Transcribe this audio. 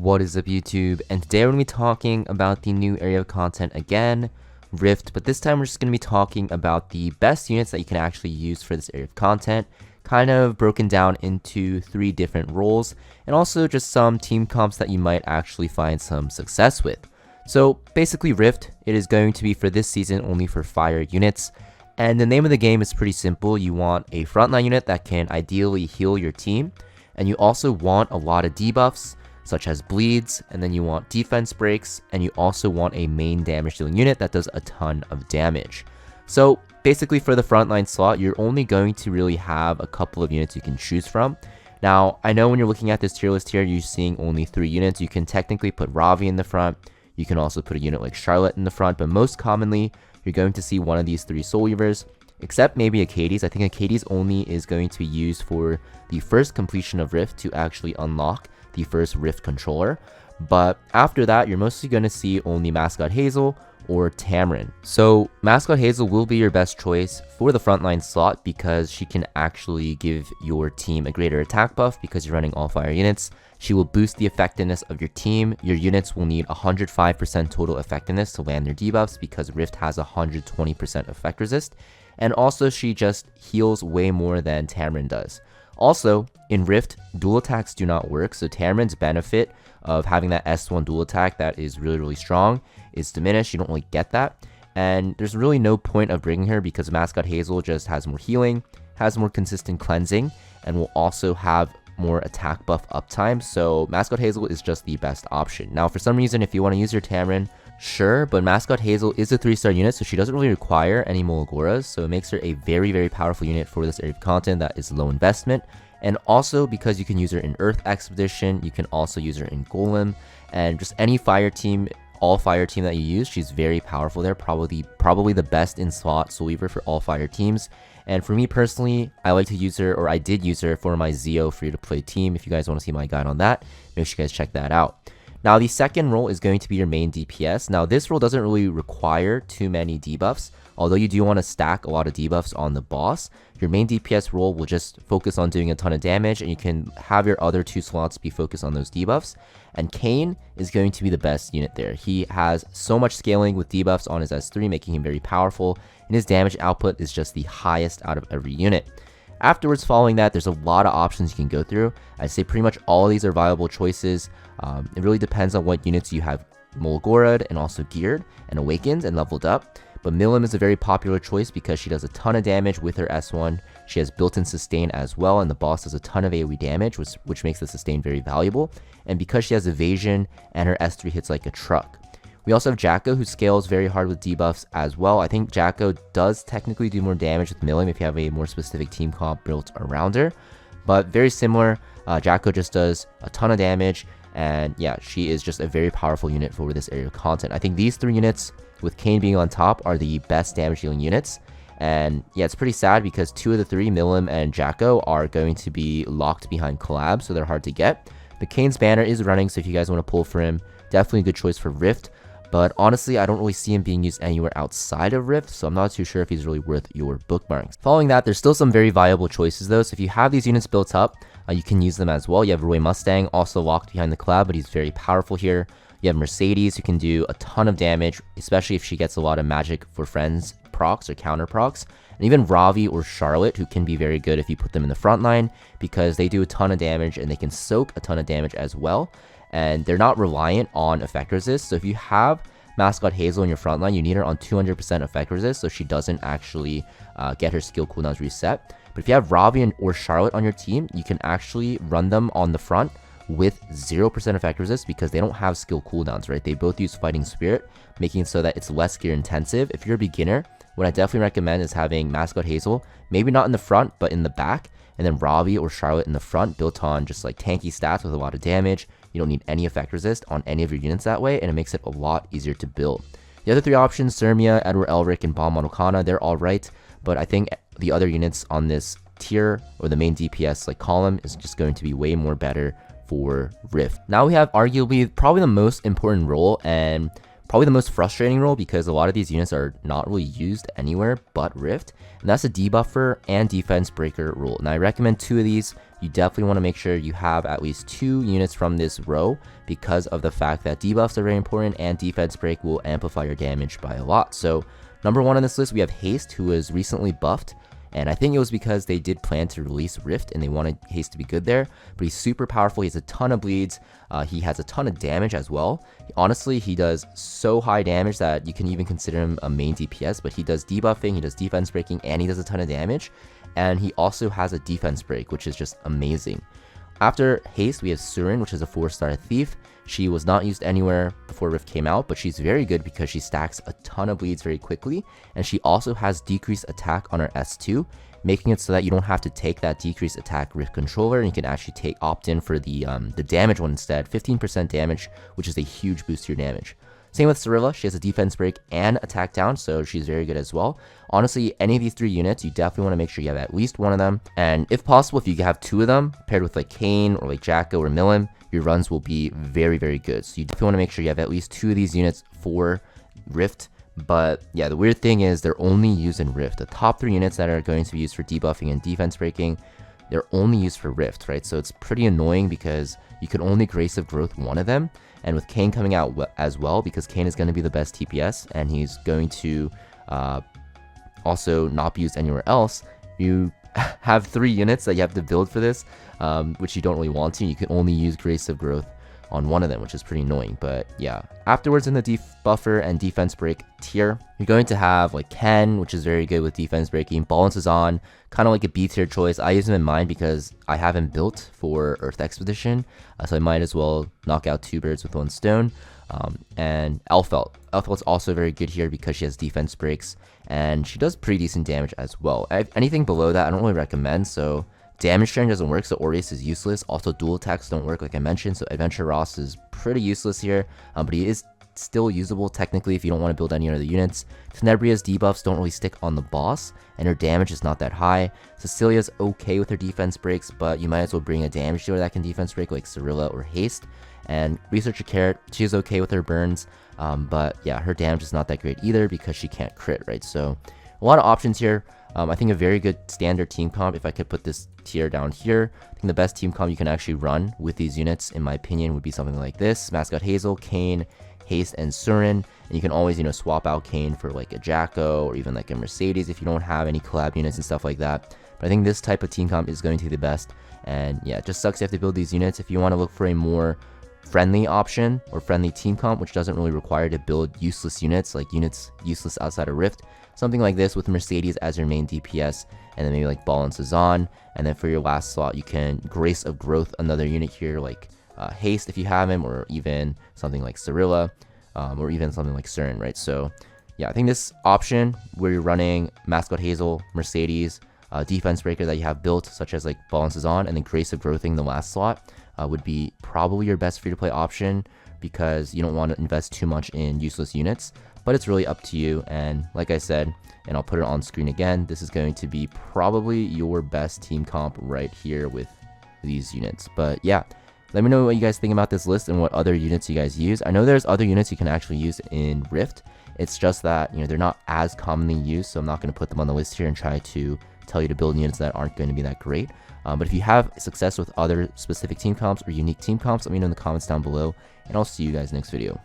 What is up, YouTube? And today we're going to be talking about the new area of content again, Rift, but this time we're just going to be talking about the best units that you can actually use for this area of content, kind of broken down into 3 different roles, and also just some team comps that you might actually find some success with. So basically Rift, it is going to be for this season only for fire units, and the name of the game is pretty simple. You want a frontline unit that can ideally heal your team, and you also want a lot of debuffs, such as bleeds, and then you want defense breaks, and you also want a main damage dealing unit that does a ton of damage. So basically for the frontline slot, you're only going to really have a couple of units you can choose from. Now, I know when you're looking at this tier list here, you're seeing only 3 units. You can technically put Ravi in the front. You can also put a unit like Charlotte in the front, but most commonly, you're going to see one of these 3 Soul Weavers, except maybe Acades. I think Acades only is going to be used for the first completion of Rift to actually unlock the first Rift controller, but after that you're mostly going to see only Mascot Hazel or Tamarin. So Mascot Hazel will be your best choice for the frontline slot because she can actually give your team a greater attack buff because you're running all fire units. She will boost the effectiveness of your team. Your units will need 105% total effectiveness to land their debuffs because Rift has 120% effect resist, and also she just heals way more than Tamarin does. Also, in Rift, dual attacks do not work, so Tamarin's benefit of having that S1 dual attack that is really strong is diminished. You don't really get that, and there's really no point of bringing her because Mascot Hazel just has more healing, has more consistent cleansing, and will also have more attack buff uptime, so Mascot Hazel is just the best option. Now, for some reason, if you want to use your Tamarin, sure, but Mascot Hazel is a 3-star unit, so she doesn't really require any Molagoras, so it makes her a very powerful unit for this area of content that is low investment. And also because you can use her in Earth Expedition, you can also use her in Golem, and just any fire team, all fire team that you use, she's very powerful there, probably the best in slot Soul Weaver for all fire teams. And for me personally, I like to use her, or I did use her for my Zeo free to play team. If you guys want to see my guide on that, make sure you guys check that out. Now, the second role is going to be your main DPS. Now, this role doesn't really require too many debuffs, although you do want to stack a lot of debuffs on the boss. Your main DPS role will just focus on doing a ton of damage, and you can have your other 2 slots be focused on those debuffs. And Kayn is going to be the best unit there. He has so much scaling with debuffs on his S3, making him very powerful, and his damage output is just the highest out of every unit. Afterwards, following that, there's a lot of options you can go through. I'd say pretty much all of these are viable choices. It really depends on what units you have Molgorad and also geared and awakened and leveled up. But Milim is a very popular choice because she does a ton of damage with her S1. She has built-in sustain as well, and the boss does a ton of AoE damage, which makes the sustain very valuable. And because she has evasion and her S3 hits like a truck. We also have Jacko, who scales very hard with debuffs as well. I think Jacko does technically do more damage with Milim if you have a more specific team comp built around her. But very similar, Jacko just does a ton of damage, and yeah, she is just a very powerful unit for this area of content. I think these 3 units, with Kayn being on top, are the best damage dealing units. And yeah, it's pretty sad because 2 of the 3, Milim and Jacko, are going to be locked behind collab, so they're hard to get. But Kayn's banner is running, so if you guys want to pull for him, definitely a good choice for Rift. But honestly, I don't really see him being used anywhere outside of Rift, so I'm not too sure if he's really worth your bookmarks. Following that, there's still some very viable choices though, so if you have these units built up, you can use them as well. You have Roy Mustang, also locked behind the cloud, but he's very powerful here. You have Mercedes, who can do a ton of damage, especially if she gets a lot of Magic for Friends procs or counter procs. And even Ravi or Charlotte, who can be very good if you put them in the front line, because they do a ton of damage and they can soak a ton of damage as well. And they're not reliant on effect resist. So if you have Mascot Hazel in your front line, you need her on 200% effect resist, so she doesn't actually get her skill cooldowns reset. But if you have Ravi or Charlotte on your team, you can actually run them on the front with 0% effect resist because they don't have skill cooldowns, right? They both use Fighting Spirit, making it so that it's less gear intensive. If you're a beginner, what I definitely recommend is having Mascot Hazel, maybe not in the front, but in the back, and then Ravi or Charlotte in the front, built on just like tanky stats with a lot of damage. You don't need any effect resist on any of your units that way, and it makes it a lot easier to build. The other 3 options, Sermia, Edward Elric, and Bomb Monokana, they're alright, but I think the other units on this tier, or the main DPS like column, is just going to be way more better for Rift. Now we have arguably probably the most important role, and probably the most frustrating role because a lot of these units are not really used anywhere but Rift, and that's a debuffer and defense breaker role. And I recommend 2 of these. You definitely want to make sure you have at least 2 units from this row because of the fact that debuffs are very important and defense break will amplify your damage by a lot. So number 1 on this list, we have Haste, who was recently buffed. And I think it was because they did plan to release Rift and they wanted Haste to be good there. But he's super powerful. He has a ton of bleeds. He has a ton of damage as well. Honestly, he does so high damage that you can even consider him a main DPS. But he does debuffing, he does defense breaking, and he does a ton of damage. And he also has a defense break, which is just amazing. After Haste, we have Surin, which is a 4-star thief. She was not used anywhere before Rift came out, but she's very good because she stacks a ton of bleeds very quickly, and she also has decreased attack on her S2, making it so that you don't have to take that decreased attack Rift controller, and you can actually opt in for the damage one instead, 15% damage, which is a huge boost to your damage. Same with Cirilla, she has a defense break and attack down, so she's very good as well. Honestly, any of these 3 units, you definitely want to make sure you have at least 1 of them, and if possible, if you have 2 of them, paired with like Kayn or like Jacko or Milim, your runs will be very, very good. So you definitely want to make sure you have at least 2 of these units for Rift. But yeah, the weird thing is they're only used in Rift. The top 3 units that are going to be used for debuffing and defense breaking, they're only used for Rift, right? So it's pretty annoying because you can only Grace of Growth 1 of them. And with Kayn coming out as well, because Kayn is going to be the best TPS and he's going to also not be used anywhere else, you have 3 units that you have to build for this, which you don't really want to. You can only use Grace of Growth on 1 of them, which is pretty annoying. But yeah, afterwards in the debuffer and defense break tier, you're going to have like Ken, which is very good with defense breaking. Balance is on, kind of like a B tier choice. I use him in mine because I have him built for Earth Expedition, so I might as well knock out 2 birds with 1 stone. And Elfelt. Elfelt's also very good here because she has defense breaks and she does pretty decent damage as well. Anything below that I don't really recommend, so damage sharing doesn't work, so Aureus is useless. Also dual attacks don't work like I mentioned, so Adventure Ross is pretty useless here, but he is still usable technically if you don't want to build any other units. Tenebria's debuffs don't really stick on the boss, and her damage is not that high. Cecilia's okay with her defense breaks, but you might as well bring a damage dealer that can defense break like Cirilla or Haste. And Researcher Carrot, she's okay with her burns, but yeah, her damage is not that great either because she can't crit, right? So a lot of options here. I think a very good standard team comp, if I could put this tier down here, I think the best team comp you can actually run with these units, in my opinion, would be something like this. Mascot Hazel, Kayn, Haste, and Surin. And you can always, swap out Kayn for like a Jacko or even like a Mercedes if you don't have any collab units and stuff like that. But I think this type of team comp is going to be the best. And yeah, it just sucks you have to build these units. If you want to look for a more friendly option or friendly team comp, which doesn't really require to build useless units, like units useless outside of Rift, something like this with Mercedes as your main DPS, and then maybe like Balance is on, and then for your last slot you can Grace of Growth another unit here like Haste if you have him, or even something like Cirilla, or even something like Surin, right? So yeah, I think this option where you're running Mascot Hazel, Mercedes, defense breaker that you have built, such as like Balance is on, and then Grace of Growthing the last slot, would be probably your best free-to-play option because you don't want to invest too much in useless units. But it's really up to you, and like I said, and I'll put it on screen again, this is going to be probably your best team comp right here with these units. But yeah, let me know what you guys think about this list and what other units you guys use. I know there's other units you can actually use in Rift. It's just that, they're not as commonly used, so I'm not going to put them on the list here and try to tell you to build units that aren't going to be that great. But if you have success with other specific team comps or unique team comps, let me know in the comments down below, and I'll see you guys next video.